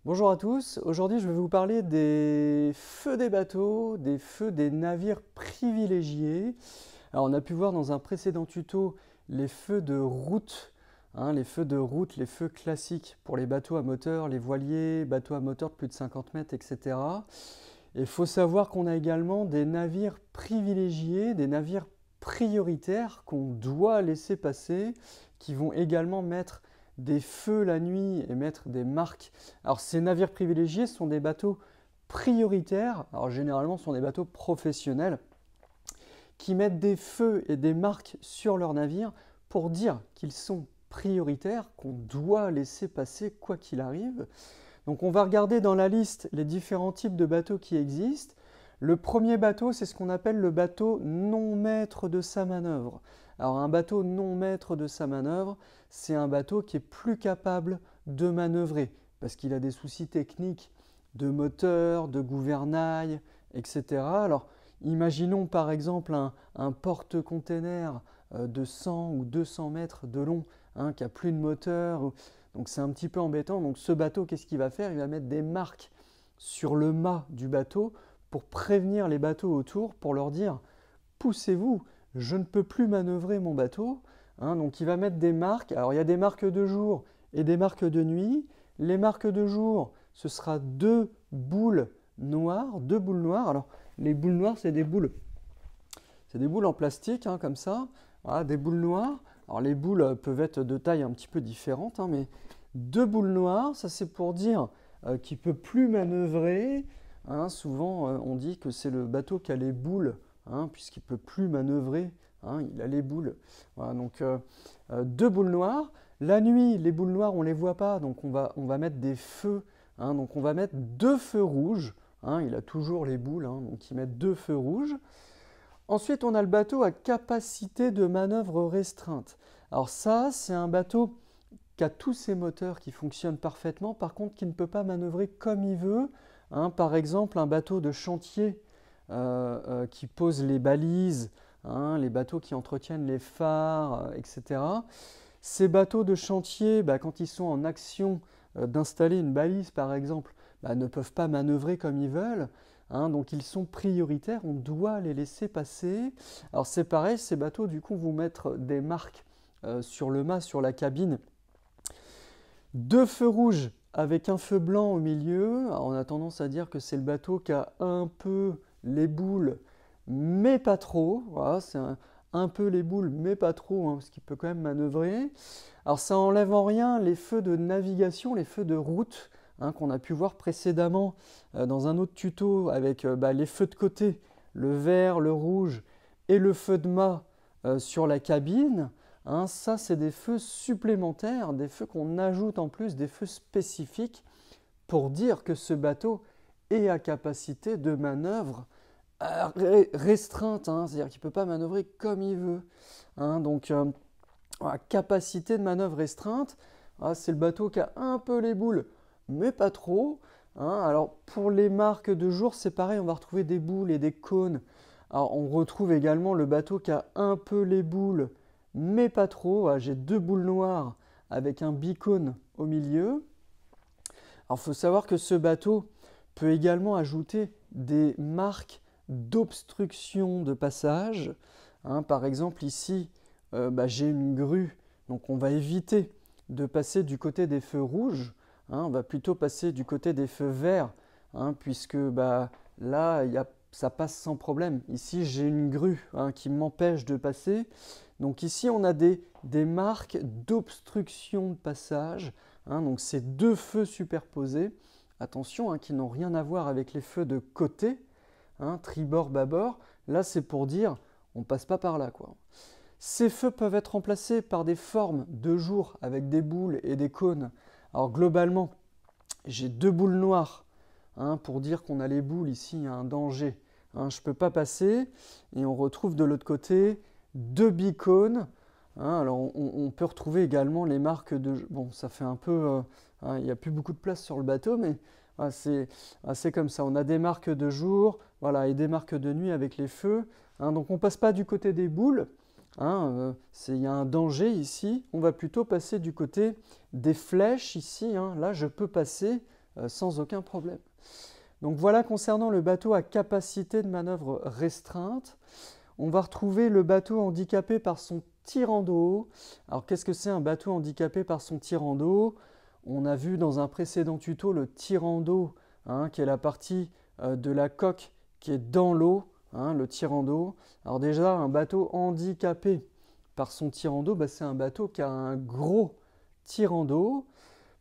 Bonjour à tous, aujourd'hui je vais vous parler des feux des bateaux, des feux des navires privilégiés. Alors on a pu voir dans un précédent tuto les feux de route, les feux de route, les feux classiques pour les bateaux à moteur, les voiliers, bateaux à moteur de plus de 50 mètres, etc. Et il faut savoir qu'on a également des navires privilégiés, des navires prioritaires qu'on doit laisser passer, qui vont également mettre des feux la nuit et mettre des marques. Alors ces navires privilégiés sont des bateaux prioritaires, alors généralement ce sont des bateaux professionnels, qui mettent des feux et des marques sur leurs navires pour dire qu'ils sont prioritaires, qu'on doit laisser passer quoi qu'il arrive. Donc on va regarder dans la liste les différents types de bateaux qui existent. Le premier bateau, c'est ce qu'on appelle le bateau non maître de sa manœuvre. Alors un bateau non maître de sa manœuvre, c'est un bateau qui est plus capable de manœuvrer parce qu'il a des soucis techniques de moteur, de gouvernail, etc. Alors imaginons par exemple un porte-container de 100 ou 200 mètres de long, qui n'a plus de moteur. Donc c'est un petit peu embêtant. Donc ce bateau, qu'est-ce qu'il va faire? Il va mettre des marques sur le mât du bateau pour prévenir les bateaux autour, pour leur dire poussez-vous, je ne peux plus manœuvrer mon bateau. Donc il va mettre des marques. Alors il y a des marques de jour et des marques de nuit. Les marques de jour, ce sera deux boules noires, deux boules noires. Alors les boules noires, c'est des boules en plastique, comme ça. Voilà, des boules noires. Alors les boules peuvent être de taille un petit peu différente, mais deux boules noires, ça c'est pour dire qu'il ne peut plus manœuvrer. Souvent on dit que c'est le bateau qui a les boules, puisqu'il ne peut plus manœuvrer, il a les boules. Voilà, donc deux boules noires. La nuit, les boules noires, on ne les voit pas, donc on va mettre des feux. Donc on va mettre deux feux rouges. Il a toujours les boules, donc il met deux feux rouges. Ensuite, on a le bateau à capacité de manœuvre restreinte. Alors ça, c'est un bateau qui a tous ses moteurs qui fonctionnent parfaitement, par contre qui ne peut pas manœuvrer comme il veut. Par exemple, un bateau de chantier qui pose les balises, les bateaux qui entretiennent les phares, etc. Ces bateaux de chantier, quand ils sont en action d'installer une balise par exemple, ne peuvent pas manœuvrer comme ils veulent. Donc ils sont prioritaires, on doit les laisser passer. Alors c'est pareil, ces bateaux du coup vont mettre des marques sur le mât, sur la cabine. Deux feux rouges avec un feu blanc au milieu. Alors, on a tendance à dire que c'est le bateau qui a un peu les boules, mais pas trop. Voilà, c'est un peu les boules, mais pas trop, parce qu'il peut quand même manœuvrer. Alors ça enlève en rien les feux de navigation, les feux de route, qu'on a pu voir précédemment dans un autre tuto avec les feux de côté, le vert, le rouge et le feu de mât sur la cabine. Ça, c'est des feux supplémentaires, des feux qu'on ajoute en plus, des feux spécifiques pour dire que ce bateau est à capacité de manœuvre restreinte, c'est-à-dire qu'il ne peut pas manœuvrer comme il veut. Donc, capacité de manœuvre restreinte, c'est le bateau qui a un peu les boules, mais pas trop. Alors, pour les marques de jour, c'est pareil, on va retrouver des boules et des cônes. Alors, on retrouve également le bateau qui a un peu les boules, mais pas trop. J'ai deux boules noires avec un bicône au milieu. Alors, il faut savoir que ce bateau peut également ajouter des marques d'obstruction de passage. Par exemple, ici, j'ai une grue, donc on va éviter de passer du côté des feux rouges. On va plutôt passer du côté des feux verts, puisque là, ça passe sans problème. Ici, j'ai une grue qui m'empêche de passer. Donc ici, on a des marques d'obstruction de passage. Donc c'est deux feux superposés. Attention, qui n'ont rien à voir avec les feux de côté, tribord, bâbord. Là, c'est pour dire, on ne passe pas par là, quoi. Ces feux peuvent être remplacés par des formes de jour avec des boules et des cônes. Alors globalement, j'ai deux boules noires pour dire qu'on a les boules ici, il y a un danger. Je ne peux pas passer. Et on retrouve de l'autre côté deux bicônes. Alors on peut retrouver également les marques de... Bon, ça fait un peu... il n'y a plus beaucoup de place sur le bateau, mais c'est comme ça. On a des marques de jour, voilà, et des marques de nuit avec les feux. Donc on ne passe pas du côté des boules. Il y a un danger ici. On va plutôt passer du côté des flèches ici. Là, je peux passer sans aucun problème. Donc voilà concernant le bateau à capacité de manœuvre restreinte. On va retrouver le bateau handicapé par son tirant d'eau. Alors qu'est-ce que c'est un bateau handicapé par son tirant d'eau? On a vu dans un précédent tuto le tirant d'eau, qui est la partie de la coque qui est dans l'eau, le tirant d'eau. Alors déjà, un bateau handicapé par son tirant d'eau, c'est un bateau qui a un gros tirant d'eau.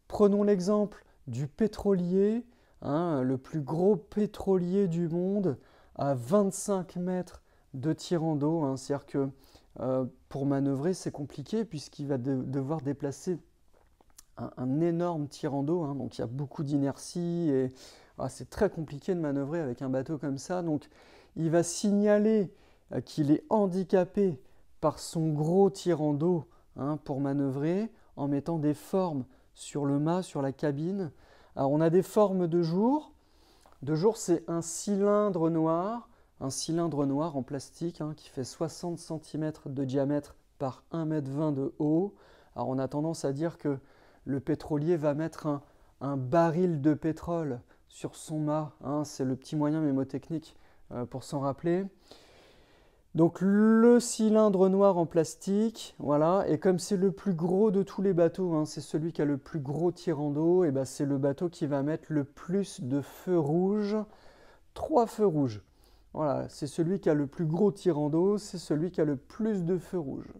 Prenons l'exemple du pétrolier, le plus gros pétrolier du monde, à 25 mètres de tirant d'eau. C'est-à-dire que pour manœuvrer, c'est compliqué puisqu'il va devoir déplacer un énorme tirant d'eau. Donc il y a beaucoup d'inertie et c'est très compliqué de manœuvrer avec un bateau comme ça. Donc il va signaler qu'il est handicapé par son gros tirant d'eau pour manœuvrer en mettant des formes sur le mât, sur la cabine. Alors on a des formes de jour. De jour, c'est un cylindre noir en plastique qui fait 60 cm de diamètre par 1,20 m de haut. Alors on a tendance à dire que le pétrolier va mettre un baril de pétrole sur son mât. C'est le petit moyen mémotechnique pour s'en rappeler. Donc le cylindre noir en plastique, voilà, et comme c'est le plus gros de tous les bateaux, c'est celui qui a le plus gros tirant d'eau, et c'est le bateau qui va mettre le plus de feux rouges, 3 feux rouges. Voilà, c'est celui qui a le plus gros tirant d'eau, c'est celui qui a le plus de feux rouges.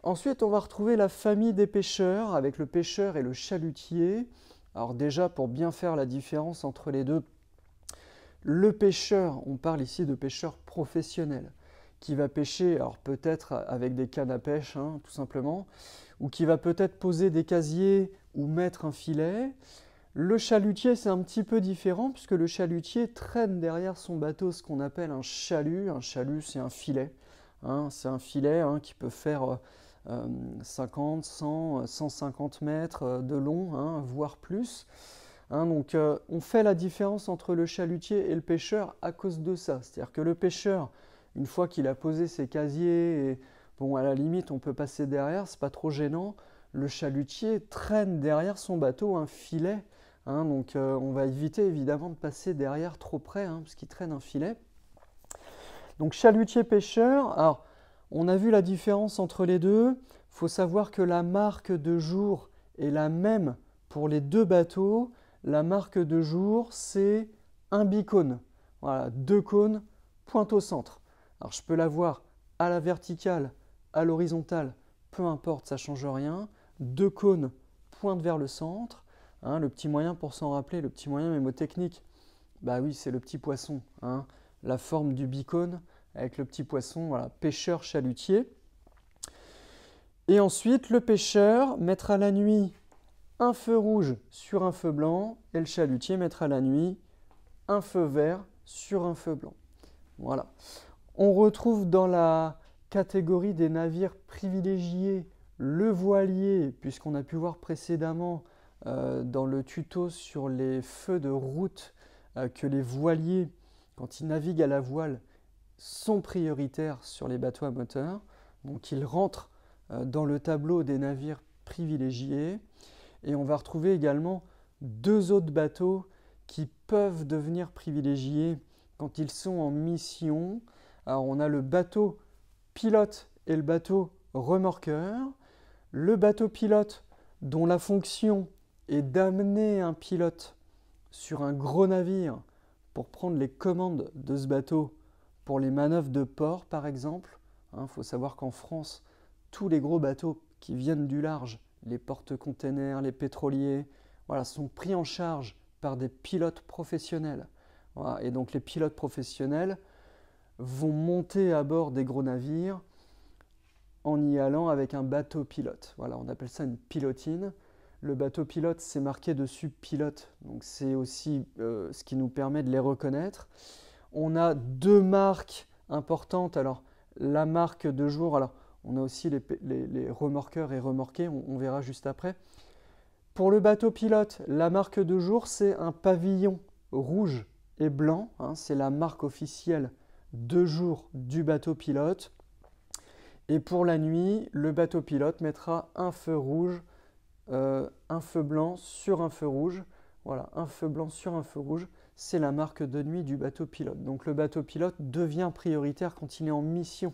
Ensuite, on va retrouver la famille des pêcheurs, avec le pêcheur et le chalutier. Alors déjà, pour bien faire la différence entre les deux, le pêcheur, on parle ici de pêcheur professionnel, qui va pêcher, alors peut-être avec des cannes à pêche, tout simplement, ou qui va peut-être poser des casiers ou mettre un filet. Le chalutier, c'est un petit peu différent, puisque le chalutier traîne derrière son bateau ce qu'on appelle un chalut. Un chalut, c'est un filet. C'est un filet qui peut faire 50, 100, 150 mètres de long, voire plus. Donc on fait la différence entre le chalutier et le pêcheur à cause de ça. C'est-à-dire que le pêcheur, une fois qu'il a posé ses casiers, et, à la limite on peut passer derrière, c'est pas trop gênant. Le chalutier traîne derrière son bateau un filet. Donc on va éviter évidemment de passer derrière trop près, parce qu'il traîne un filet. Donc chalutier-pêcheur, alors on a vu la différence entre les deux. Il faut savoir que la marque de jour est la même pour les deux bateaux. La marque de jour, c'est un bicône. Voilà, 2 cônes, pointe au centre. Alors je peux l'avoir à la verticale, à l'horizontale, peu importe, ça ne change rien. 2 cônes, pointe vers le centre. Le petit moyen pour s'en rappeler, le petit moyen mémotechnique, oui, c'est le petit poisson. La forme du bicône avec le petit poisson, voilà, pêcheur chalutier. Et ensuite, le pêcheur mettra la nuit un feu rouge sur un feu blanc et le chalutier mettra la nuit un feu vert sur un feu blanc. Voilà. On retrouve dans la catégorie des navires privilégiés le voilier, puisqu'on a pu voir précédemment dans le tuto sur les feux de route que les voiliers, quand ils naviguent à la voile, sont prioritaires sur les bateaux à moteur. Donc ils rentrent dans le tableau des navires privilégiés. Et on va retrouver également 2 autres bateaux qui peuvent devenir privilégiés quand ils sont en mission. Alors on a le bateau pilote et le bateau remorqueur. Le bateau pilote dont la fonction est d'amener un pilote sur un gros navire pour prendre les commandes de ce bateau pour les manœuvres de port par exemple. Faut savoir qu'en France, tous les gros bateaux qui viennent du large, les porte-containers, les pétroliers, sont pris en charge par des pilotes professionnels. Et donc les pilotes professionnels vont monter à bord des gros navires en y allant avec un bateau pilote. On appelle ça une pilotine. Le bateau pilote, c'est marqué dessus pilote, donc c'est aussi ce qui nous permet de les reconnaître. On a 2 marques importantes. Alors la marque de jour, alors on a aussi les remorqueurs et remorqués, on verra juste après. Pour le bateau pilote, la marque de jour, c'est un pavillon rouge et blanc. C'est la marque officielle de jour du bateau pilote. Et pour la nuit, le bateau pilote mettra un feu rouge, un feu blanc sur un feu rouge. Voilà, un feu blanc sur un feu rouge, c'est la marque de nuit du bateau pilote. Donc le bateau pilote devient prioritaire quand il est en mission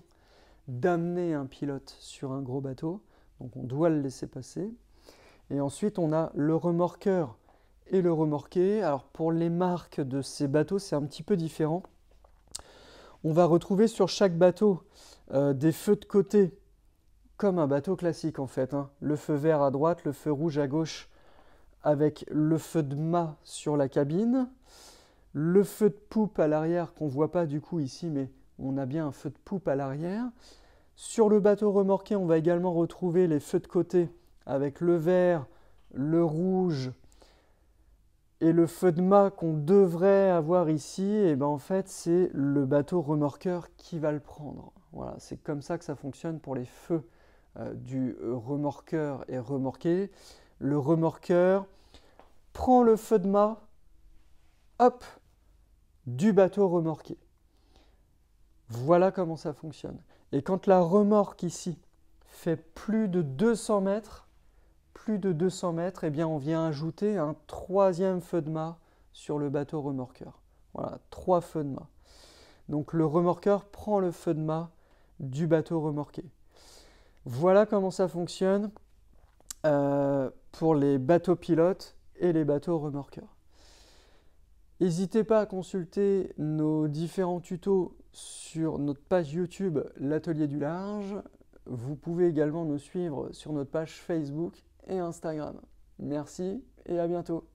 d'amener un pilote sur un gros bateau. Donc on doit le laisser passer. Et ensuite, on a le remorqueur et le remorqué. Alors pour les marques de ces bateaux, c'est un petit peu différent. On va retrouver sur chaque bateau des feux de côté, comme un bateau classique en fait, hein. Le feu vert à droite, le feu rouge à gauche, avec le feu de mât sur la cabine, le feu de poupe à l'arrière qu'on ne voit pas du coup ici, mais on a bien un feu de poupe à l'arrière. Sur le bateau remorqué, on va également retrouver les feux de côté avec le vert, le rouge et le feu de mât qu'on devrait avoir ici. Et ben en fait, c'est le bateau remorqueur qui va le prendre. Voilà, c'est comme ça que ça fonctionne pour les feux du remorqueur et remorqué. Le remorqueur prend le feu de mât, hop, du bateau remorqué. Voilà comment ça fonctionne. Et quand la remorque ici fait plus de 200 mètres, eh bien on vient ajouter un troisième feu de mât sur le bateau remorqueur. Voilà, 3 feux de mât. Donc le remorqueur prend le feu de mât du bateau remorqué. Voilà comment ça fonctionne pour les bateaux pilotes et les bateaux remorqueurs. N'hésitez pas à consulter nos différents tutos sur notre page YouTube L'Atelier du Large. Vous pouvez également nous suivre sur notre page Facebook et Instagram. Merci et à bientôt.